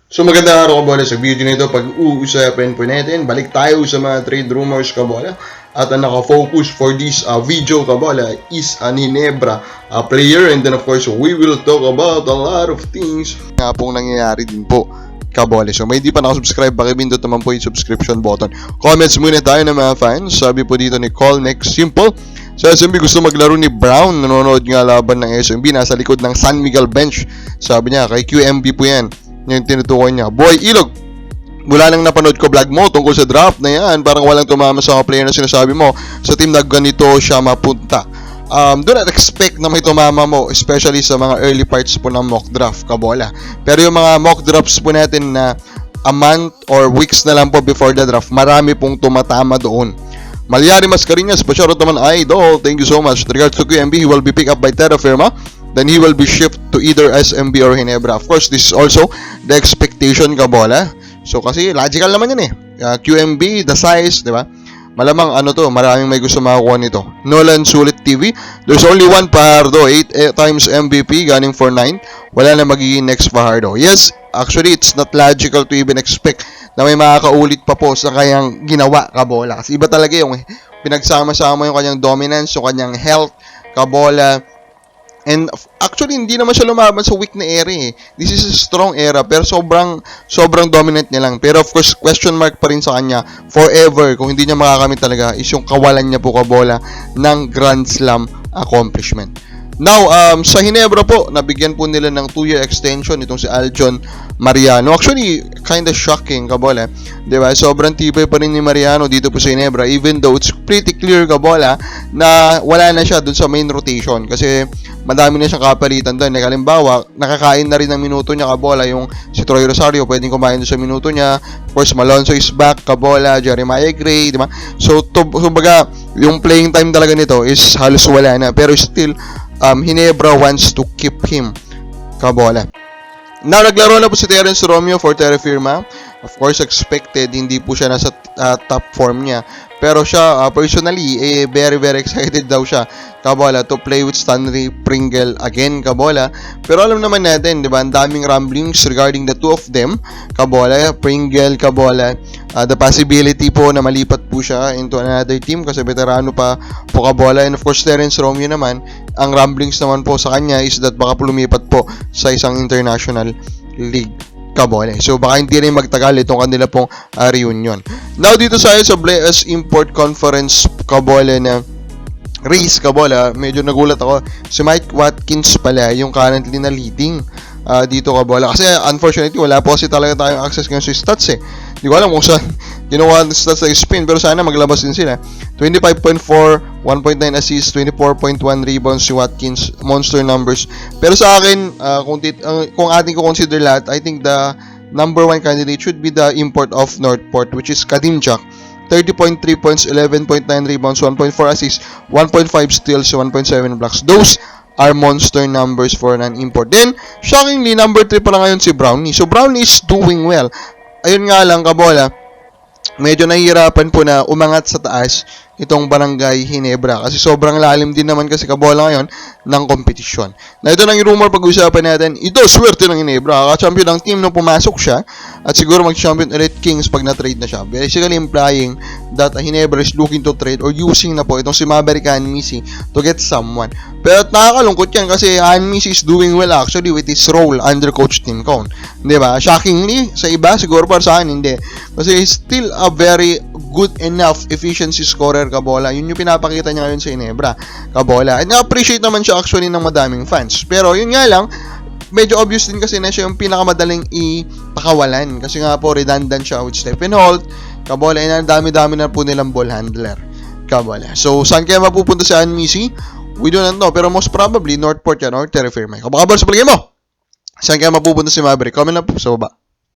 So magandang araw kabola, sa video nito pag-uusapin po natin, balik tayo sa mga trade rumors kabola. At ang naka-focus for this video kabola is an Ginebra player, and then of course we will talk about a lot of things nga pong nangyayari din po kabola. So may hindi pa nakasubscribe, pakipindot naman po yung subscription button. Comments muna tayo ng mga fans. Sabi po dito ni Call Next Simple, sa SMB gusto maglaro ni Brown, nanonood nga laban ng SMB, nasa likod ng San Miguel bench. Sabi niya kay QMB po yan yung tinutukoy niya. Boy Ilog, mula nang napanood ko vlog mo tungkol sa draft na yan, parang walang tumama sa player na sinasabi mo sa team na ganito siya mapunta. Do not expect na may tumama mo, especially sa mga early parts po ng mock draft kabola. Pero yung mga mock drafts po natin na a month or weeks na lang po before the draft, marami pong tumatama doon. Malyari Mascareñas, pa-shoutout naman, idol, thank you so much. Regards to QMB, he will be picked up by Terra Firma. Then he will be shipped to either SMB or Ginebra. Of course, this is also the expectation kabola. So kasi logical naman yan QMB, the size, di ba? Malamang maraming may gusto makakuha nito. Nolan Sulit TV, there's only one Fajardo, 8 times MVP, gunning for 9. Wala na magiging next Fajardo. Yes, actually, it's not logical to even expect na may makakaulit pa po sa kanyang ginawa kabola. Kasi iba talaga yung pinagsama-sama yung kanyang dominance, yung kanyang health kabola. And actually, hindi naman siya lumaban sa weak na era This is a strong era, pero sobrang dominant niya lang. Pero of course, question mark pa rin sa kanya forever kung hindi niya makakamit talaga is yung kawalan niya po kabola ng Grand Slam accomplishment. Now, sa Ginebra po, nabigyan po nila ng 2-year extension itong si Aljon Mariano. Actually, kinda shocking kabola. Diba? Sobrang tibay pa rin ni Mariano dito po sa Ginebra, even though it's pretty clear kabola na wala na siya dun sa main rotation. Kasi madami na siyang kapalitan doon. Halimbawa, nakakain na rin ng minuto niya kabola. Yung si Troy Rosario, pwedeng kumain doon sa minuto niya. Of course, Malonzo is back kabola, Jeremiah Gray, diba? So, kumbaga, yung playing time talaga nito is halos wala na. Pero still, Ginebra wants to keep him kabola. Now, naglaro na po si Terence Romeo for Terra Firma. Of course, expected, hindi po siya nasa top form niya. Pero siya, personally, very excited daw siya kabola to play with Stanley Pringle again kabola. Pero alam naman natin, di ba, ang daming rumblings regarding the two of them kabola, Pringle kabola. The possibility po na malipat po siya into another team kasi veterano pa po kabola. And of course, Terence Romeo naman, ang rumblings naman po sa kanya is that baka po lumipat po sa isang international league kabola. So baka hindi rin magtagal itong kanila pong reunion. Now dito sa Bless Import Conference kabola na race kabola, medyo nagulat ako. Si Mike Watkins pala yung currently na leading dito kabola. Kasi unfortunately wala po kasi talaga tayong access ngayon sa stats Hindi ko alam kung saan ginawa ng stats sa spin, pero sana maglabas din sila. 25.4, 1.9 assists, 24.1 rebounds si Watkins, monster numbers. Pero sa akin, kung ating ko consider lahat, I think the number one candidate should be the import of Northport, which is Kadim Jack. 30.3 points, 11.9 rebounds, 1.4 assists, 1.5 steals, 1.7 blocks. Those are monster numbers for an import. Then, shockingly, number 3 pa lang ngayon si Brownie. So, Brownie is doing well. Ayun nga lang, kabola, medyo nahihirapan po na umangat sa taas itong Barangay Ginebra kasi sobrang lalim din naman kasi kabola ngayon ng kompetisyon. Na ito nang yung rumor pag-usapan natin, ito swerte ng Ginebra, ka-champion ng team nung pumasok siya at siguro mag-champion ulit Kings pag na-trade na siya. Basically implying that Ginebra is looking to trade or using na po itong si Maverick Misi to get someone. Pero nakakalungkot yan kasi Misi is doing well actually with his role under Coach Tim Cone. Diba? Shockingly, sa iba, siguro para sa akin, hindi. Kasi he's still a very good enough efficiency scorer kabola. Yun yung pinapakita niya ngayon sa Ginebra kabola. And na-appreciate naman siya actually ng madaming fans. Pero yun nga lang, medyo obvious din kasi na siya yung pinakamadaling ipakawalan. Kasi nga po, redundant siya with Stephen Holt kabola. And ang dami-dami na po nilang ball handler kabola. So, saan kaya mapupunta si Misi? We do not know. Pero most probably, Northport yan or Terra Firma. Kabakabal sa palagay mo? Saan kaya mapupunta si Maverick? Comment lang po sa baba.